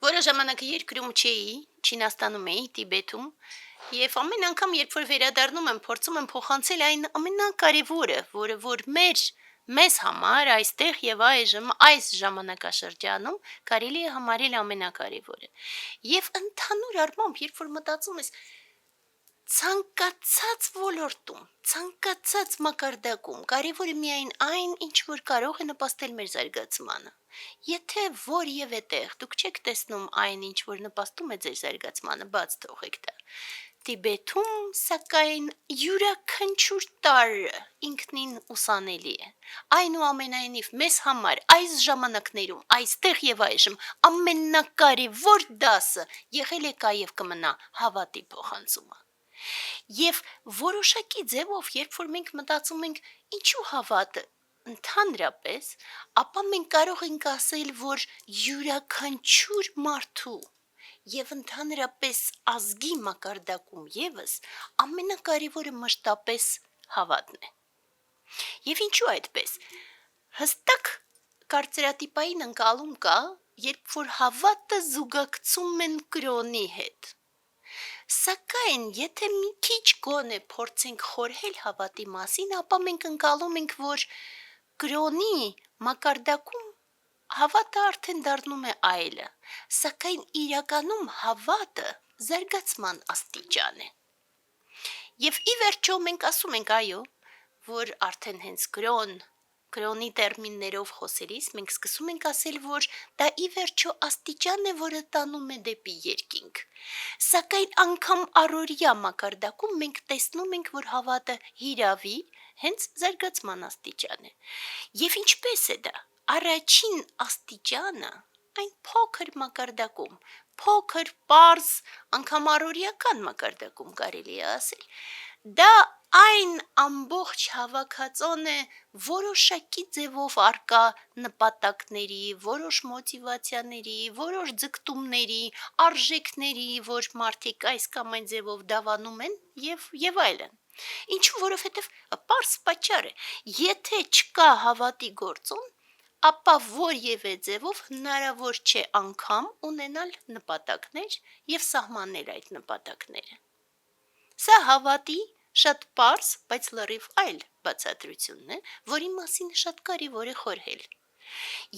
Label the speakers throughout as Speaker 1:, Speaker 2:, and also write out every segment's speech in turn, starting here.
Speaker 1: Որը ժամանակ երկրում չէի, Չինաստանում էի, Տիբետում, եւ ամեն անգամ, երբ որ վերադառնում եմ, փորձում եմ փոխանցել այն ամենակարևորը, որը որ մեզ համար այստեղ եւ այժմ այս ժամանակաշրջանում կարելի է համարել ամենակարևորը։ Եվ ընդհանուր առմամբ, երբ որ մտածում ես ցանկացած ոլորտում, ցանկացած մակարդակում, կարևորը միայն այն, ինչ որ կարող է նպաստել մեր զարգացմանը։ Եթե որևէ տեղ դուք չեք տեսնում այն, ինչ որ նպաստում է ձեր զարգացմանը, բաց թողեք դա։ Տիբետում, սակայն, յուրաքանչյուր տարրը ինքնին ուսանելի է։ Այնուամենայնիվ, մեզ համար այս ժամանակներում, այստեղ եւ այժմ ամենակարևոր դասը եղել է կա եւ կմնա հավատի փոխանցումը։ Եվ որոշակի ձևով, երբ որ մենք մտածում ենք ինչու հավատը ընդհանրապես, ապա մենք կարող ենք ասել, որ յուրաքանչյուր մարդու եւ ընդհանրապես ազգի մակարդակում եւս ամենակարևորը մշտապես հավատն է։ Եվ ինչու այդպես։ Հստակ կարծրատիպային ընկալում կա, երբ որ հավատը զուգակցում են կրոնի հետ։ Սակայն, եթե մի քիչ գոնե փորձենք խորհել հավատի մասին, ապա մենք ընկալում ենք, որ կրոնի մակարդակում հավատը արդեն դառնում է այլը, սակայն իրականում հավատը զարգացման աստիճան է։ Եվ ի վերջո մենք ասում ենք այո, որ արդեն հենց կրոնի տերմիններով խոսելիս մենք սկսում ենք ասել, որ դա ի վերջո աստիճան է, որը տանում է դեպի երկինք։ Սակայն անգամ առօրյա մակարդակում մենք տեսնում ենք, որ հավատը հիրավի հենց զարգացման աստիճան է։ Եվ ինչպես է դա։ Առաջին աստիճանը այն փոքր մակարդակում, փոքր, պարզ, անգամ առօրյական մակարդակում կարելի է ասել, դա այն ամբողջ հավաքածոն է որոշակի ձևով արկա նպատակների, որոշ մոտիվացիաների, որոշ ձգտումների, արժեքների, որ մարդիկ այս կամ այն ձևով դավանում են եւ այլն։ Ինչու, որովհետև պարզ պատճառ է, եթե չկա հավատի գործոն, ապա որևէ ձևով հնարավոր չէ անգամ ունենալ նպատակներ եւ սահմանել այդ նպատակները։ Սա հավատի շատ պարզ, բայց լրիվ այլ բացատրությունն է, որի մասին շատ կարևոր է խորհել։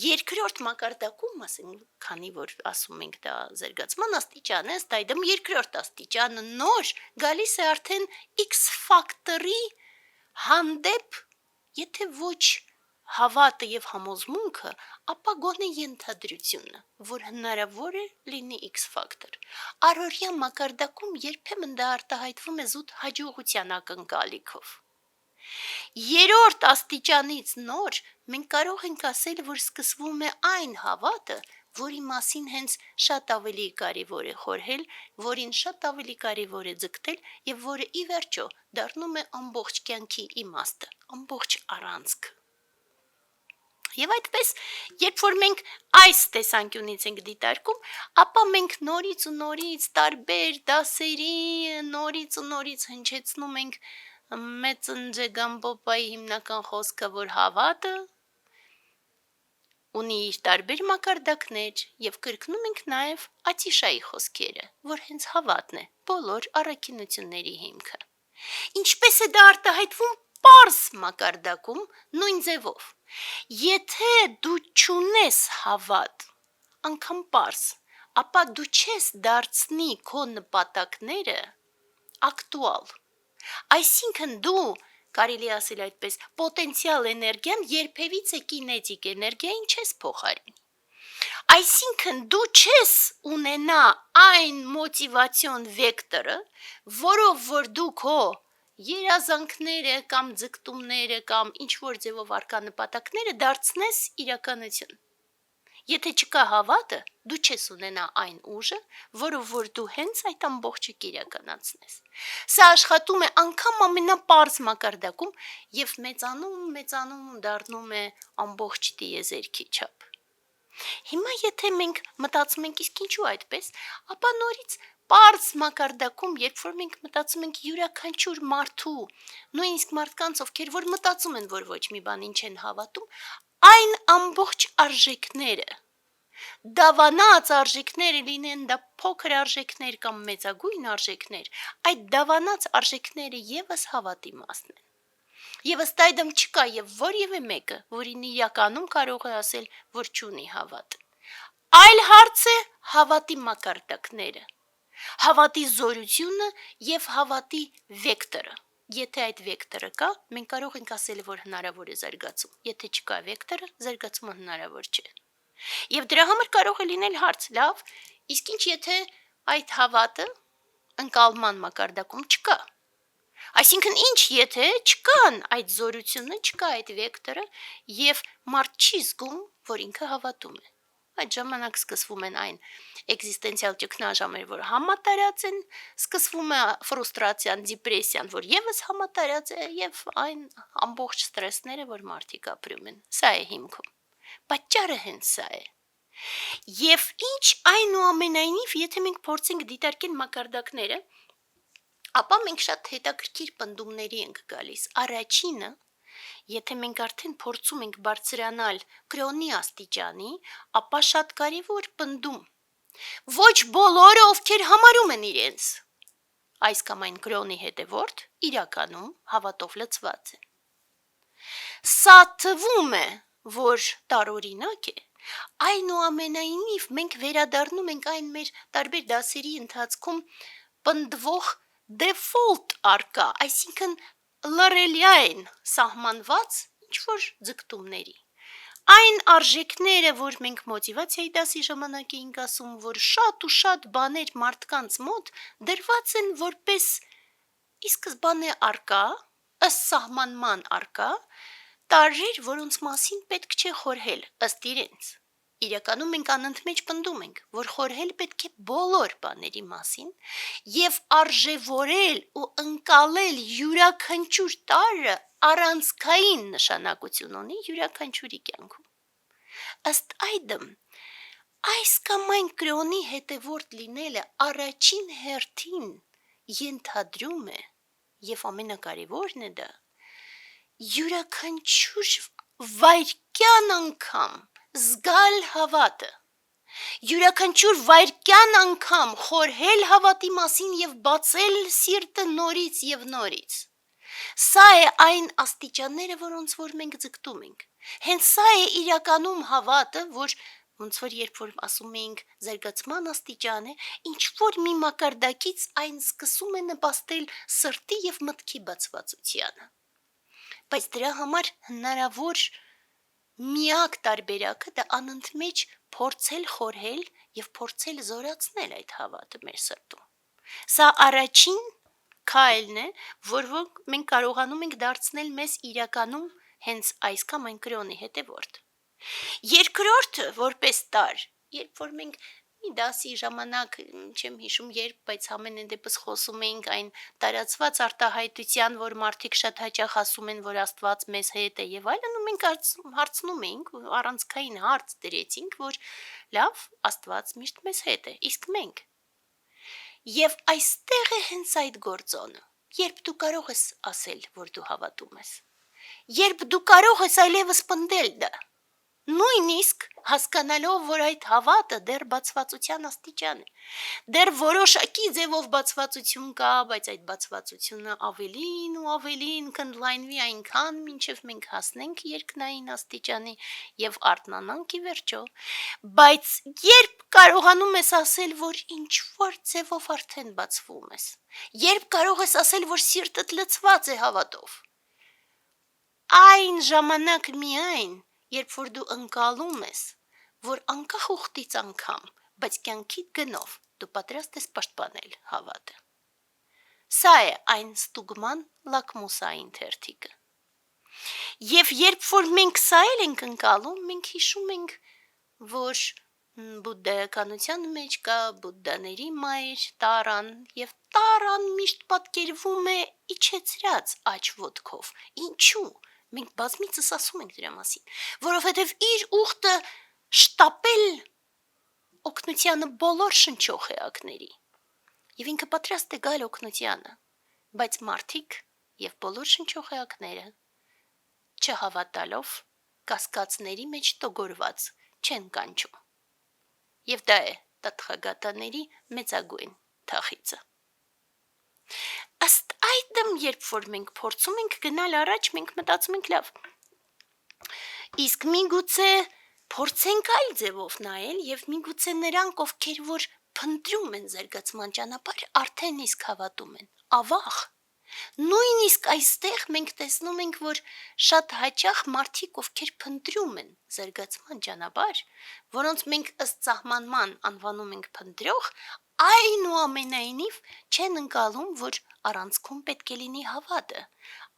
Speaker 1: Երկրորդ մակարդակում, ասենք, քանի որ ասում ենք դա զարգացման աստիճան է, ըստ այդմ երկրորդ աստիճանը նոր գալիս է արդեն X ֆակտորի հանդեպ, եթե ոչ հավատը եւ համոզմունքը, ապա գոնե ենթադրությունը, որ հնարավոր է լինի X ֆակտոր։ Առօրյա մակարդակում երբեմն դա արտահայտվում է զուտ հաջողության ակնկալիքով։ Երրորդ աստիճանից նոր մենք կարող ենք ասել, որ սկսվում է այն հավատը, որի մասին հենց շատ ավելի կարևոր է խորհել, որին շատ ավելի կարևոր է ձգտել եւ որը ի վերջո դառնում է ամբողջ կյանքի իմաստը, ամբողջ առանցքը։ Եվ այդպես, երբ որ մենք այս տեսանկյունից ենք դիտարկում, ապա մենք նորից ու նորից տարբեր դասերի նորից ու նորից հնչեցնում ենք Մեծնջեգան Պոպայի հիմնական խոսքը, որ հավատը ունի իր տարբեր մակարդակներ եւ կրկնում ենք նաեւ Ատիշայի խոսքերը, որ հենց հավատն է բոլոր առաքինությունների հիմքը։ Ինչպես է դա արտահայտվում պարզ մակարդակում նույն ձևով։ Եթե դու չունես հավատ, անգամ պարզ, ապա դու չես դարձնի քո նպատակները ակտուալ։ Այսինքն դու, կարելի ասել այդպես, պոտենցիալ էներգիան երբևիցե կինետիկ էներգիային չես փոխարինի։ Այսինքն դու չես ունենա այն մոտիվացիոն վեկտորը, որով որ դու քո երազանքները կամ ձգտումները կամ ինչ-որ ձևով արկա նպատակները դարձնես իրականություն։ Եթե չկա հավատը, դու չես ունենա այն ուժը, որով որ դու հենց այդ ամբողջը կիրականացնես։ Սա աշխատում է անգամ ամենապարզ մակարդակում եւ մեծանում դառնում է ամբողջ տիեզերքի չափ։ Հիմա եթե մենք մտածում ենք իսկ ինչու այդպես, ապա նորից պարզ մակարդակում, երբ որ մենք մտածում ենք յուրաքանչյուր մարդու, նույնիսկ մարդկանց, ովքեր որ մտածում են, որ ոչ մի բանին չեն հավատում, այն ամբողջ արժեքները, Դավանած արժեքները լինեն դա փոքր արժեքներ կամ մեծագույն արժեքներ, այդ դավանած արժեքները եւս հավատի մասն են։ Եվ ըստ այդմ չկա եւ որևէ մեկը, որին իրականում կարող է ասել, որ չունի հավատ։ Այլ հարց է հավատի մակարդակները, հավատի զորությունը եւ հավատի վեկտորը։ Եթե այդ վեկտորը կա, մենք կարող ենք ասել, որ հնարավոր է զարգացում։ Եթե չկա վեկտորը, զարգացումը հնարավոր չէ։ Եվ դրա համար կարող է լինել հարց, լավ, իսկ ինչ եթե այդ հավատը ընկալման մակարդակում չկա։ Այսինքն ինչ եթե չկան այդ զորությունը, չկա այդ վեկտորը եւ մարդ չի զգում, որ ինքը հավատում է։ Այդ ժամանակ սկսվում են այն էգզիստենցիալ ճգնաժամեր, որ համատարած են, սկսվում է ֆրուստրացիան, դիպրեսիան, որ եւս համատարած է եւ այն ամբողջ ստրեսները, որ մարդիկ ապրում են։ Սա է հիմքում։ Պատճառը հենց սա է։ Եվ ինչ այնուամենայնիվ, եթե մենք փորձենք դիտարկել մակարդակները, ապա մենք շատ հետաքրքիր պնդումների ենք գալիս։ Առաջինը, եթե մենք արդեն փորձում ենք բարձրանալ կրոնի աստիճանի, ապա շատ կարևոր պնդում։ Ոչ բոլորը, ովքեր համարում են իրենց այս կամ այն կրոնի հետևորդ, իրականում հավատով լցված են։ Սա թվում է, որ տարօրինակ է, այնուամենայնիվ մենք վերադառնում ենք այն մեր տարբեր դասերի ընթացքում պնդվող default արկա, այսինքն լռելիային սահմանված ինչ-որ ձգտումների։ Այն արժեքները, որ մենք մոտիվացիայի դասի ժամանակ էինք ասում, որ շատ ու շատ բաներ մարդկանց մոտ դրված են որպես ի սկզբանե արկա, ըստ սահմանման արկա, տարրեր, որոնց մասին պետք չէ խորհել, ըստ իրենց։ Իրականում մենք անընդմեջ պնդում ենք, որ խորհել պետք է բոլոր բաների մասին եւ արժեվորել ու ընկալել յուրաքանչյուր տարրը առանցքային նշանակություն ունի յուրաքանչյուրի կյանքում։ Ըստ այդմ, այս կամ այն կրոնի հետևորդ լինելը առաջին հերթին ենթադրում է, եւ ամենակարևորն է դա, յուրաքանչյուր վայրկյան անգամ զգալ հավատը, յուրաքանչյուր վայրկյան անգամ խորհել հավատի մասին եւ բացել սիրտը նորից եւ նորից։ Սա է այն աստիճանները, որոնց որ մենք ձգտում ենք։ Հենց սա է իրականում հավատը, որ ոնց որ երբ որ ասում էինք զարգացման աստիճան է, ինչ որ մի մակարդակից այն սկսում է նպաստել սրտի եւ մտքի բացվածությանը։ Բայց դրա համար հնարավոր միակ տարբերակը դա անընդմեջ փորձել խորհել եւ փորձել զորացնել այդ հավատը մեր սրտում։ Սա առաջին քայլն է, որ մենք կարողանում ենք դարձնել մեզ իրականում հենց այս կամ այն կրոնի հետևորդ։ Երկրորդը, որպես տար, երբ որ մենք մի դասի ժամանակ, չեմ հիշում երբ, բայց ամենայն դեպս խոսում էինք այն տարածված արտահայտության, որ մարդիկ շատ հաճախ ասում են, որ Աստված մեզ հետ է եւ այլն, ու մենք հարցնում էինք, առանցքային հարց դրեցինք, որ լավ, Աստված միշտ մեզ հետ է, իսկ մենք։ Եվ այստեղ է հենց այդ գործոնը, երբ դու կարող ես ասել, որ դու հավատում ես, երբ դու կարող ես այլևս պնդել դա, նույնիսկ հասկանալով, որ այդ հավատը դեռ բացվածության աստիճան է, դեռ որոշակի ձևով բացվածություն կա, բայց այդ բացվածությունը ավելին ու ավելին կընդլայնվի այնքան, մինչև մենք հասնենք երկնային աստիճանի եւ արթնանանք ի վերջո, բայց երբ կարողանում ես ասել, որ ինչ որ ձևով արդեն բացվում ես, երբ կարող ես ասել, որ սիրտդ լցված է հավատով, այն ժամանակ միայն, երբ որ դու ընկալում ես, որ անկախ ուխտից անգամ, բայց կյանքիդ գնով դու պատրաստ ես պաշտպանել հավատը։ Սա է այն ստուգման լակմուսային թերթիկը։ Եվ երբ որ մենք սա էլ ենք ընկալում, մենք հիշում ենք, որ բուդդայականության մեջ կա բուդդաների մայր Տարան, եւ Տարան միշտ պատկերվում է իջեցրած աջ ոտքով։ Ինչու՞։ Մենք բազմիցս ասում ենք դրա մասին, որովհետև իր ուխտը շտապել օգնությանը բոլոր շնչող էակների, եւ ինքը պատրաստ է գալ օգնությանը, բայց մարդիկ եւ բոլոր շնչող էակները չհավատալով կասկածների մեջ տոգորված չեն կանչում։ Եվ դա է տատխագատաների մեծագույն թախիծը։ Ըստ այդմ, երբ որ մենք փորձում ենք գնալ առաջ, մենք մտածում ենք լավ, իսկ միգուցե փորձենք այլ ձևով նայել եւ միգուցե նրանք, ովքեր որ փնտրում են զարգացման ճանապարհ, արդեն իսկ հավատում են։ Ավաղ։ Նույնիսկ այստեղ մենք տեսնում ենք, որ շատ հաճախ մարդիկ, ովքեր փնտրում են զարգացման ճանապարհ, որոնց մենք ըստ սահմանման անվանում ենք փնտրող, այնուամենայնիվ չեն ընկալում, որ առանցքում պետք է լինի հավատը,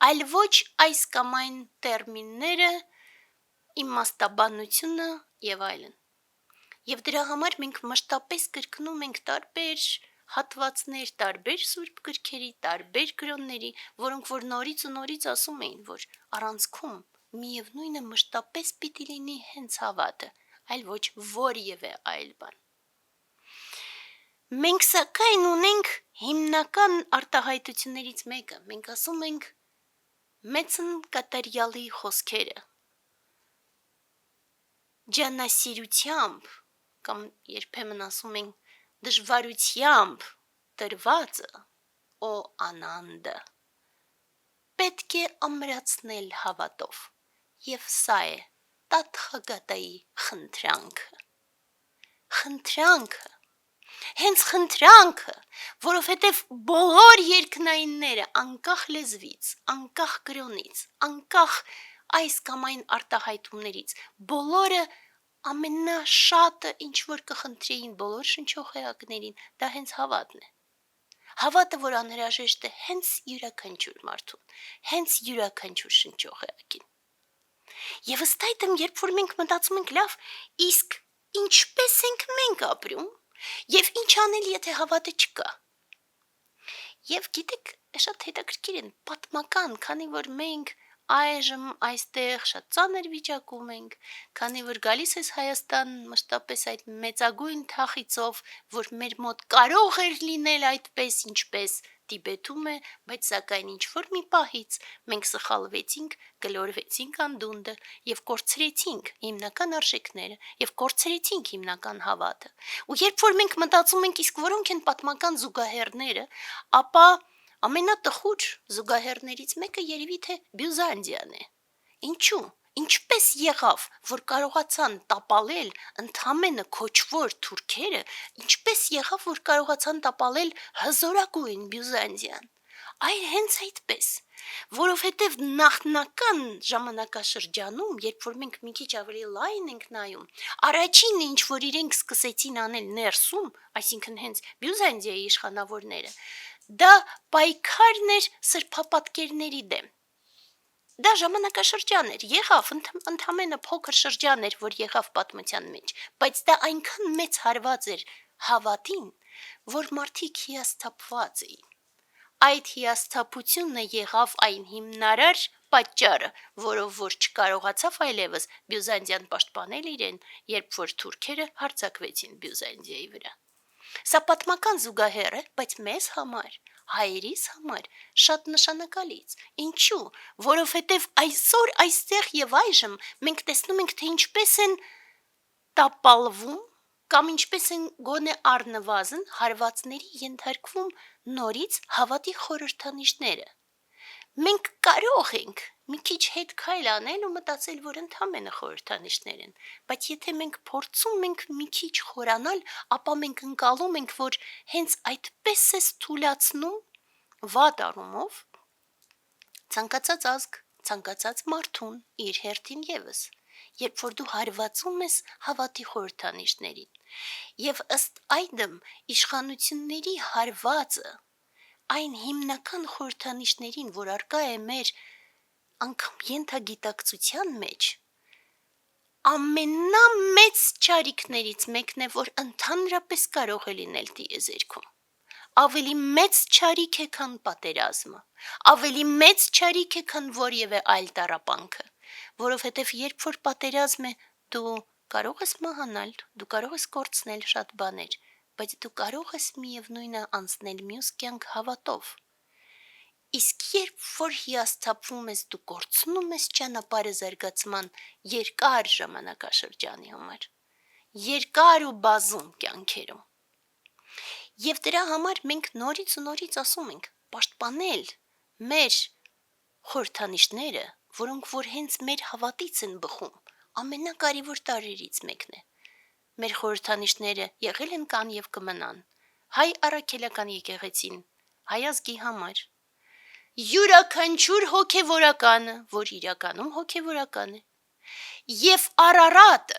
Speaker 1: այլ ոչ այս կամ այն տերմինները, իմաստաբանությունը եւ այլն։ Եվ դրա համար մենք մշտապես կրկնում ենք տարբեր հատվածներ, տարբեր սուրբ գրքերի, տարբեր գրոնների, որոնք որ նորից ու նորից ասում էին, որ առանցքում միևնույնը մշտապես պիտի լինի հենց հավատը, այլ ոչ որևէ այլ բան։ Մենք սակայն ունենք հիմնական արտահայտություններից մեկը, մենք ասում ենք մեծն կատարյալի խոսքերը, ջանասիրությամբ կամ երբեմն ասում են դժվարությամբ տրվածը օ անանդը պետք է ամրացնել հավատով եւ սա է տաթխագատայի խնդրանքը հենց խնդրանքը, որովհետև բոլոր երկնայինները անկախ լեզվից, անկախ գրոնից, անկախ այս կամ այն արտահայտումներից, բոլորը ամենաշատը ինչ որ կխնդրեին բոլոր շնչողեակներին, դա հենց հավատն է։ Հավատը, որ անհրաժեշտ է հենց յուրաքանչյուր մարդուն, հենց յուրաքանչյուր շնչողեակին։ Եվ ըստ այդմ, երբ որ մենք մտածում ենք լավ, իսկ ինչպես ենք մենք ապրում, եւ ինչ անել, եթե հավատը չկա։ Եվ գիտեք, շատ հետաքրքիր են պատմական, քանի որ մենք այժմ այստեղ շատ ծանր վիճակում ենք, քանի որ գալիս ես Հայաստան մշտապես այդ մեծագույն թախիծով, որ մեր մոտ կարող էր լինել այդպես, ինչպես Տիբեթում է, բայց սակայն ինչ որ մի պահից մենք սխալվեցինք, գլորվեցինք անդունդը եւ կորցրեցինք հիմնական արժեքները եւ կորցրեցինք հիմնական հավատը։ Ու երբ որ մենք մտածում ենք, իսկ որոնք են պատմական զուգահեռները, ապա ամենատխուր զուգահեռներից մեկը երևի թե Բյուզանդիան է։ Ինչու՞։ Ինչպես եղավ, որ կարողացան տապալել ընդամենը քոչվոր թուրքերը, ինչպես եղավ, որ կարողացան տապալել հզորագույն Բյուզանդիան։ Այ հենց այդպես, որովհետև նախնական ժամանակաշրջանում, երբ որ մենք մի քիչ ավելի լայն ենք նայում, առաջինը ինչ որ իրենք սկսեցին անել ներսում, այսինքն հենց Բյուզանդիայի իշխանավորները, դա պայքարն էր սրբապատկերների դեմ։ Դա ժամանակաշրջան էր, եղավ, ընդամենը փոքր շրջան էր, որ եղավ պատմության մեջ, բայց դա այնքան մեծ հարված էր հավատին, որ մարդիկ հիասթափված էին։ Այդ հիասթափությունը եղավ այն հիմնարար պատճառը, որով որ չկարողացավ այլևս Բյուզանդիան պաշտպանել իրեն, երբ որ թուրքերը հարձակվեցին Բյուզանդիայի վրա։ Սա պատմական զուգահեռ է, բայց մեզ համար, հայերիս համար շատ նշանակալից։ Ինչու՞, որովհետև այսօր այստեղ եւ այժմ մենք տեսնում ենք, թե ինչպես են տապալվում կամ ինչպես են գոնե առնվազն հարվածների ենթարկվում նորից հավատի խորհրդանիշները։ Մենք կարող ենք մի քիչ հետ քայլ անել ու մտածել, որ ընդամենը խորհրդանիշներ են, բայց եթե մենք փորձում ենք մի քիչ խորանալ, ապա մենք ընկալում ենք, որ հենց այդպես է թուլացնում վատ առումով ցանկացած ազգ, ցանկացած մարդուն իր հերթին եւս, երբ որ դու հարվածում ես հավատի խորհրդանիշներին։ Եվ ըստ այդմ իշխանությունների հարվածը այն հիմնական խորհրդանիշներին, որ արկա է մեր անգամ ենթագիտակցության մեջ, ամենամեծ չարիքներից մեկն է, որ ընդհանրապես կարող է լինել տիեզերքում։ Ավելի մեծ չարիք է, քան պատերազմը, ավելի մեծ չարիք է, քան որևէ այլ տառապանքը, որովհետև երբ որ պատերազմ է, դու կարող ես մահանալ, դու կարող ես կորցնել շատ բաներ, բայց դու կարող ես միևնույնը անցնել մյուս կյանք հավատով։ Իսկ երբ որ հիասթափվում ես, դու կորցնում ես ճանապարհը զարգացման երկար ժամանակաշրջանի համար։ երկար ու բազում կյանքերում։ Եվ դրա համար մենք նորից ու նորից ասում ենք, պաշտպանել մեր խորհրդանիշները, որոնք որ հենց մեր հավատից են բխում, ամենակարևոր տարրերից մեկն է։ Մեր խորհրդանիշները եղել են, կան եւ կմնան։ Հայ առաքելական եկեղեցին, հայ ազգի համար յուրաքանչյուր հոգևորականը, որ իրականում հոգևորական է, եւ Արարատը,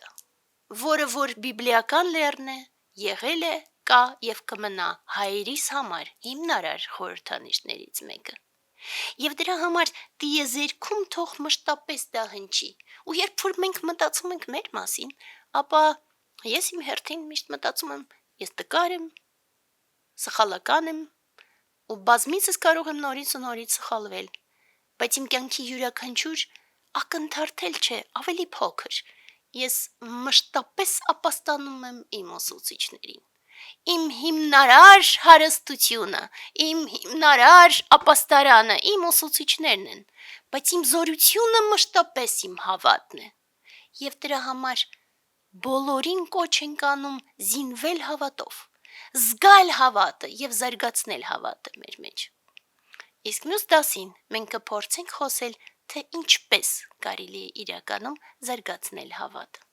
Speaker 1: որը որ բիբլիական լեռն է, եղել է, կա եւ կմնա հայերիս համար հիմնարար խորհրդանիշներից մեկը։ Եվ դրա համար տիեզերքում թող մշտապես դա հնչի։ Ու երբ որ մենք մտածում ենք մեր մասին, ապա ես իմ հերթին միշտ մտածում եմ, ես տկար եմ, սխալական եմ, ու բազմիցս կարող եմ նորից ու նորից սխալվել, բայց իմ կյանքի յուրաքանչյուր ակնթարթել չէ, ավելի փոքր։ Ես մշտապես ապաստանում եմ իմ ուսուցիչներին։ Իմ հիմնարար հարստությունը, իմ հիմնարար ապաստարանը, իմ ուսուցիչներն են, բայց իմ զորությունը մշտապես իմ հավատն է։ Եվ դրա համար բոլորին կոչ ենք անում զինվել հավատով, զգալ հավատը եւ զարգացնել հավատը մեր մեջ։ Իսկ մյուս դասին մենք կփորձենք խոսել, թե ինչպես կարելի է իրականում զարգացնել հավատը։